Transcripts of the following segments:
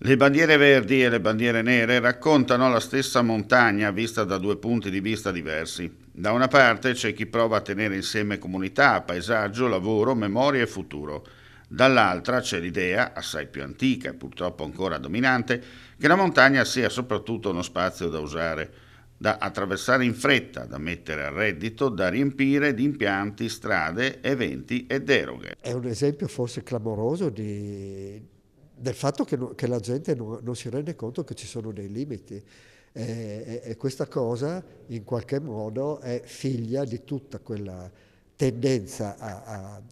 Le bandiere verdi e le bandiere nere raccontano la stessa montagna vista da due punti di vista diversi. Da una parte c'è chi prova a tenere insieme comunità, paesaggio, lavoro, memoria e futuro. Dall'altra c'è l'idea, assai più antica e purtroppo ancora dominante, che la montagna sia soprattutto uno spazio da usare, da attraversare in fretta, da mettere a reddito, da riempire di impianti, strade, eventi e deroghe. È un esempio forse clamoroso del fatto che la gente non si rende conto che ci sono dei limiti. E questa cosa in qualche modo è figlia di tutta quella tendenza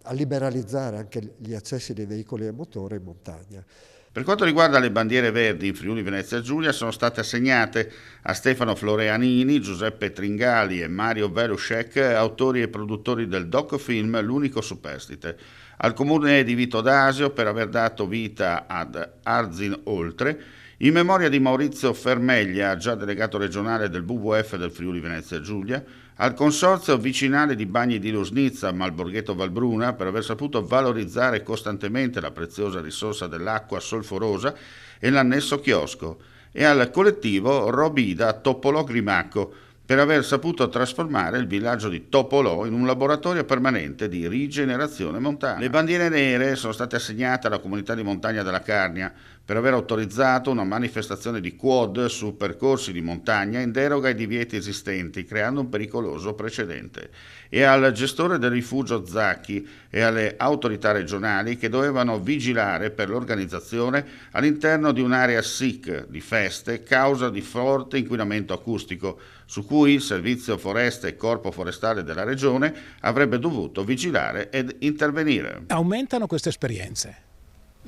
a liberalizzare anche gli accessi dei veicoli a motore in montagna. Per quanto riguarda le bandiere verdi in Friuli Venezia Giulia, sono state assegnate a Stefano Floreanini, Giuseppe Tringali e Mario Velušek, autori e produttori del docufilm L'unico superstite, al comune di Vito d'Asio per aver dato vita ad Arzin Oltre, in memoria di Maurizio Fermeglia, già delegato regionale del WWF del Friuli Venezia Giulia, al Consorzio Vicinale di Bagni di Lusnizza, Malborghetto Valbruna, per aver saputo valorizzare costantemente la preziosa risorsa dell'acqua solforosa e l'annesso chiosco, e al collettivo Robida Topolò Grimacco, per aver saputo trasformare il villaggio di Topolò in un laboratorio permanente di rigenerazione montana. Le bandiere nere sono state assegnate alla comunità di montagna della Carnia per aver autorizzato una manifestazione di quad su percorsi di montagna in deroga ai divieti esistenti, creando un pericoloso precedente, e al gestore del rifugio Zacchi e alle autorità regionali che dovevano vigilare per l'organizzazione all'interno di un'area SIC di feste causa di forte inquinamento acustico, su cui il Servizio Foreste e Corpo Forestale della Regione avrebbe dovuto vigilare ed intervenire. Aumentano queste esperienze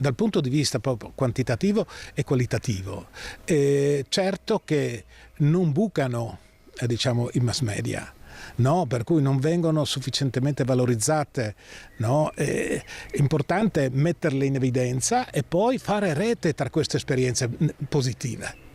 dal punto di vista proprio quantitativo e qualitativo. Certo che non bucano i mass media, no? Per cui non vengono sufficientemente valorizzate, no? È importante metterle in evidenza e poi fare rete tra queste esperienze positive.